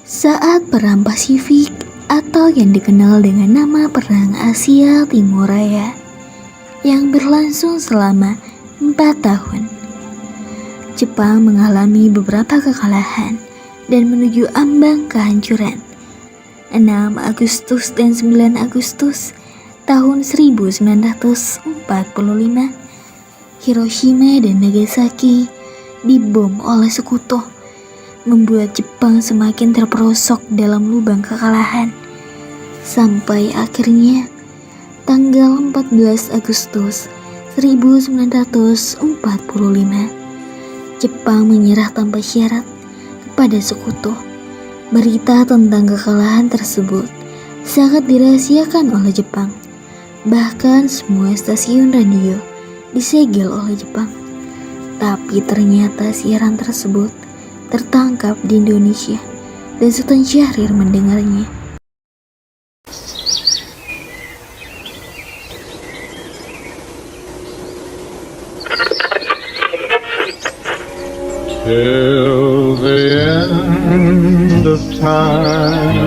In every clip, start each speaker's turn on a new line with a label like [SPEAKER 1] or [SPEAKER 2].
[SPEAKER 1] Saat Perang Pasifik atau yang dikenal dengan nama Perang Asia Timur Raya yang berlangsung selama 4 tahun, Jepang mengalami beberapa kekalahan dan menuju ambang kehancuran. 6 Agustus dan 9 Agustus tahun 1945, Hiroshima dan Nagasaki dibom oleh sekutu, membuat Jepang semakin terperosok dalam lubang kekalahan. Sampai akhirnya tanggal 14 Agustus 1945, Jepang menyerah tanpa syarat kepada sekutu. Berita tentang kekalahan tersebut sangat dirahasiakan oleh Jepang. Bahkan semua stasiun radio disegel oleh Jepang. Tapi ternyata siaran tersebut tertangkap di Indonesia dan Sultan Syahrir mendengarnya.
[SPEAKER 2] Till the end of time.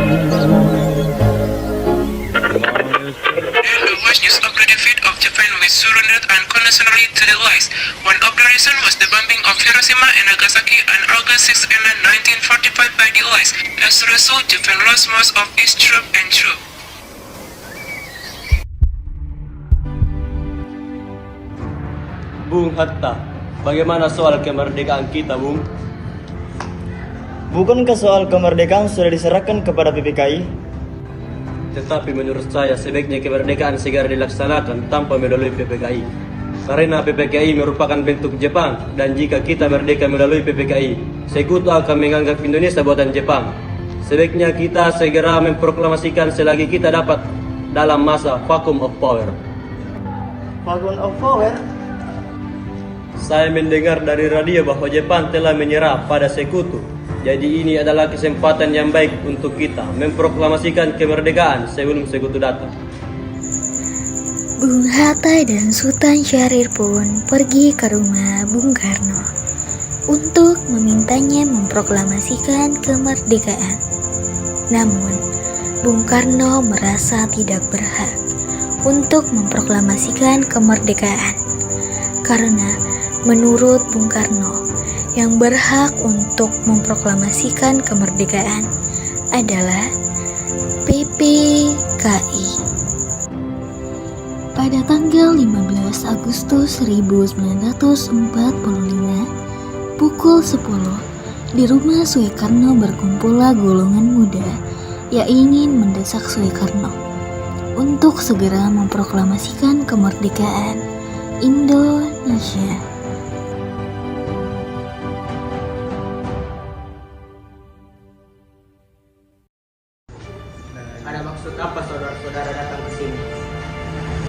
[SPEAKER 3] Watch news of the defeat of Japan with surrendered unconditionally to the Allies. One operation was the bombing of Hiroshima and Nagasaki on August 6 and 1945 by the Allies. As a result, Japan lost most of its troops and troops.
[SPEAKER 4] Bung Hatta, bagaimana soal kemerdekaan kita, Bung?
[SPEAKER 5] Bukankah soal kemerdekaan sudah diserahkan kepada PPKI?
[SPEAKER 4] Tetapi menurut saya sebaiknya kemerdekaan segera dilaksanakan tanpa melalui PPKI. Karena PPKI merupakan bentuk Jepang, dan jika kita merdeka melalui PPKI, sekutu akan menganggap Indonesia buatan Jepang. Sebaiknya kita segera memproklamasikan selagi kita dapat dalam masa vacuum of power.
[SPEAKER 5] Vacuum of power?
[SPEAKER 4] Saya mendengar dari radio bahwa Jepang telah menyerah pada sekutu. Jadi ini adalah kesempatan yang baik untuk kita memproklamasikan kemerdekaan sebelum sekutu datang.
[SPEAKER 1] Bung Hatta dan Sultan Syahrir pun pergi ke rumah Bung Karno untuk memintanya memproklamasikan kemerdekaan. Namun, Bung Karno merasa tidak berhak untuk memproklamasikan kemerdekaan karena menurut Bung Karno, yang berhak untuk memproklamasikan kemerdekaan adalah PPKI. Pada tanggal 15 Agustus 1945, pukul 10, di rumah Soekarno berkumpullah golongan muda yang ingin mendesak Soekarno untuk segera memproklamasikan kemerdekaan Indonesia.
[SPEAKER 6] Ada maksud apa saudara-saudara datang ke sini?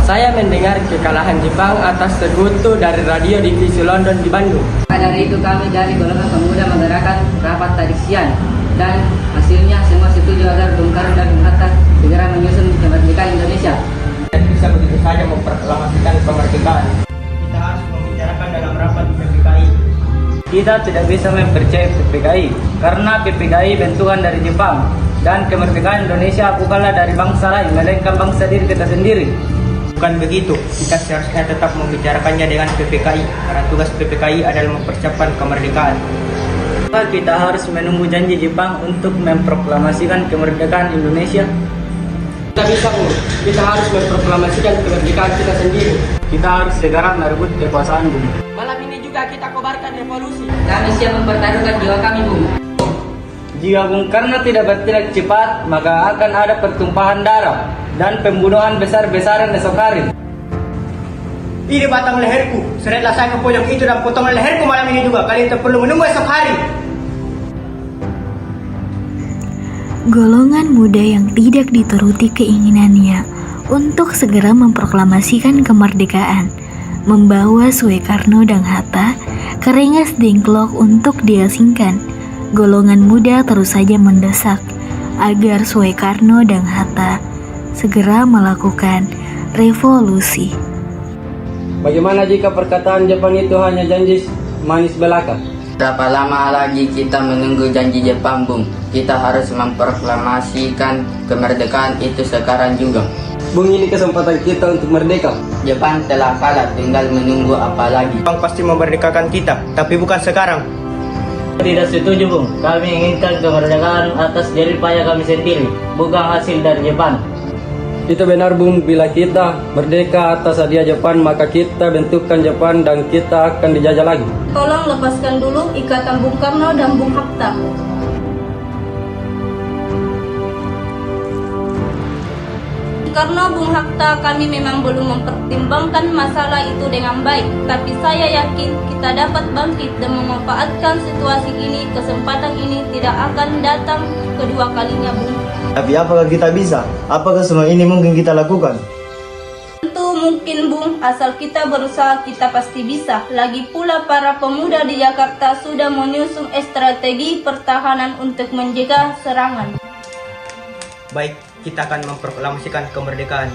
[SPEAKER 7] Saya mendengar kekalahan Jepang atas sekutu dari radio divisi London di Bandung.
[SPEAKER 8] Maka dari itu kami dari golongan pemuda menggerakkan rapat tadi siang, dan hasilnya semua setuju agar Bung Karno dan Bung Hatta segera menyusun kemerdekaan Indonesia.
[SPEAKER 7] Dan bisa begitu saja memproklamasikan kemerdekaan.
[SPEAKER 6] Kita harus membicarakan dalam rapat PPKI.
[SPEAKER 7] Kita tidak bisa mempercayai PPKI karena PPKI bentukan dari Jepang, dan kemerdekaan Indonesia bukanlah dari bangsa lain, melainkan bangsa diri kita sendiri.
[SPEAKER 6] Bukan begitu, kita seharusnya tetap membicarakannya dengan PPKI, karena tugas PPKI adalah mempersiapkan kemerdekaan.
[SPEAKER 7] Kita harus menunggu janji Jepang untuk memproklamasikan kemerdekaan Indonesia. Kita bisa, Bung. Kita harus memproklamasikan kemerdekaan kita sendiri. Kita harus segera merebut kekuasaan, Bung. Malam ini juga kita kobarkan revolusi.
[SPEAKER 8] Kami siap mempertaruhkan jiwa kami, Bung.
[SPEAKER 7] Jika Bung Karno tidak bertindak cepat, maka akan ada pertumpahan darah dan pembunuhan besar-besaran esok hari.
[SPEAKER 6] Ini batang leherku, seretlah saya ke pojok itu dan potong leherku malam ini juga. Kalian tak perlu menunggu esok hari.
[SPEAKER 1] Golongan muda yang tidak dituruti keinginannya untuk segera memproklamasikan kemerdekaan membawa Soekarno dan Hatta ke Rengas Dengklok untuk diasingkan. Golongan muda terus saja mendesak agar Soekarno dan Hatta segera melakukan revolusi.
[SPEAKER 7] Bagaimana jika perkataan Jepang itu hanya janji manis belaka?
[SPEAKER 8] Berapa lama lagi kita menunggu janji Jepang, Bung? Kita harus memproklamasikan kemerdekaan itu sekarang juga.
[SPEAKER 7] Bung, ini kesempatan kita untuk merdeka.
[SPEAKER 8] Jepang telah kalah, tinggal menunggu apa lagi?
[SPEAKER 6] Jepang pasti memerdekakan kita, tapi bukan sekarang.
[SPEAKER 7] Tidak setuju, Bung. Kami inginkan kemerdekaan atas jerih payah kami sendiri, bukan hasil dari Jepang. Itu benar, Bung. Bila kita merdeka atas hadiah Jepang, maka kita bentukkan Jepang dan kita akan dijajah lagi.
[SPEAKER 9] Tolong lepaskan dulu ikatan Bung Karno dan Bung Hatta. Karena Bung Hatta, kami memang belum mempertimbangkan masalah itu dengan baik, tapi saya yakin kita dapat bangkit dan memanfaatkan situasi ini. Kesempatan ini tidak akan datang kedua kalinya, Bung.
[SPEAKER 5] Tapi apakah kita bisa? Apakah semua ini mungkin kita lakukan?
[SPEAKER 9] Tentu mungkin, Bung, asal kita berusaha kita pasti bisa. Lagi pula para pemuda di Jakarta sudah menyusun strategi pertahanan untuk menjaga serangan.
[SPEAKER 6] Baik, kita akan memproklamasikan kemerdekaan.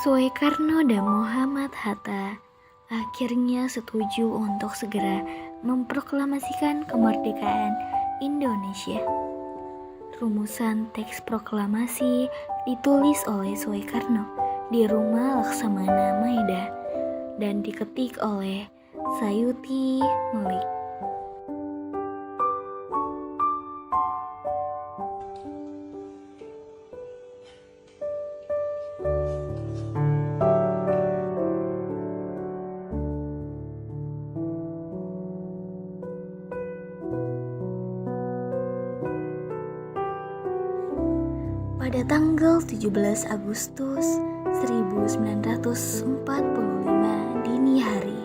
[SPEAKER 1] Soekarno dan Muhammad Hatta akhirnya setuju untuk segera memproklamasikan kemerdekaan Indonesia. Rumusan teks proklamasi ditulis oleh Soekarno di rumah Laksamana Maeda dan diketik oleh Sayuti Melik. Pada tanggal 17 Agustus 1945 dini hari,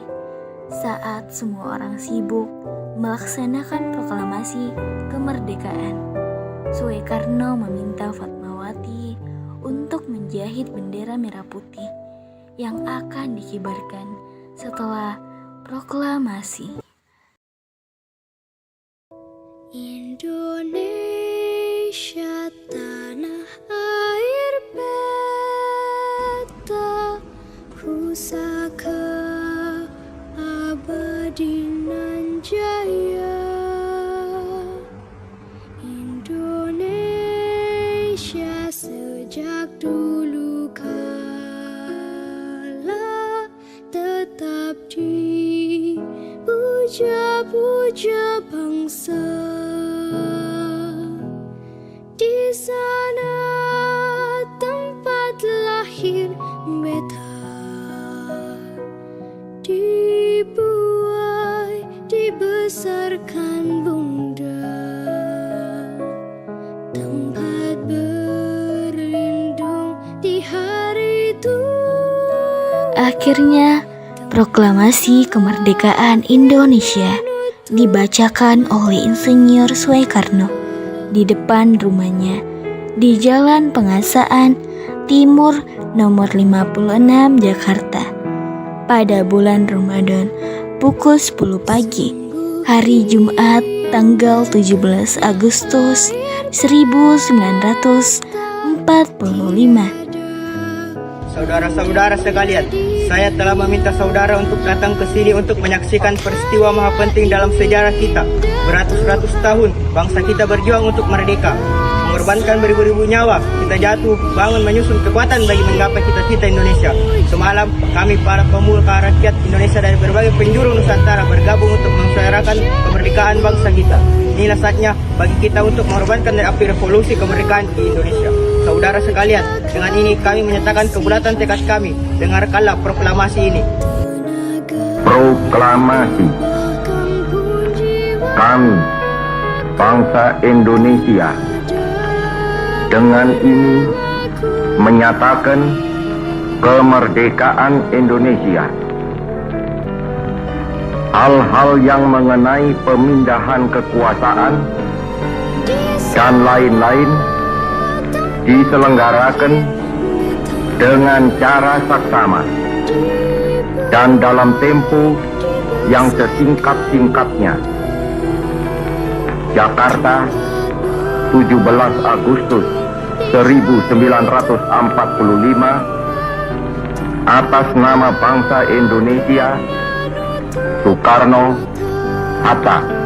[SPEAKER 1] saat semua orang sibuk melaksanakan proklamasi kemerdekaan, Soekarno meminta Fatmawati untuk menjahit bendera merah putih yang akan dikibarkan setelah proklamasi. Indonesia tanah air beta pusaka abadi nan jaya. Indonesia sejak dulu kala tetap dipuja-puja bangsa. Di sana tempat lahir beta, dibuai, dibesarkan bunda, tempat berlindung di hari itu. Akhirnya, proklamasi kemerdekaan Indonesia dibacakan oleh Insinyur Soekarno di depan rumahnya di Jalan Pengasaan Timur nomor 56 Jakarta pada bulan Ramadan pukul 10 pagi hari Jumat tanggal 17 Agustus 1945.
[SPEAKER 6] Saudara-saudara sekalian, saya telah meminta saudara untuk datang ke sini untuk menyaksikan peristiwa maha penting dalam sejarah kita. Beratus-ratus tahun bangsa kita berjuang untuk merdeka, mengorbankan beribu-ribu nyawa. Kita jatuh, bangun, menyusun kekuatan bagi menggapai cita-cita Indonesia. Semalam kami para pemuka rakyat Indonesia dari berbagai penjuru Nusantara bergabung untuk mensuarakan kemerdekaan bangsa kita. Inilah saatnya bagi kita untuk mengorbankan dari api revolusi kemerdekaan di Indonesia. Saudara sekalian, dengan ini kami menyatakan kebulatan tekad kami. Dengarkanlah proklamasi ini.
[SPEAKER 2] Proklamasi. Kami, bangsa Indonesia, dengan ini menyatakan kemerdekaan Indonesia. Hal-hal yang mengenai pemindahan kekuasaan dan lain-lain diselenggarakan dengan cara saksama dan dalam tempo yang sesingkat-singkatnya. Jakarta, 17 Agustus 1945, atas nama bangsa Indonesia, Soekarno, Hatta.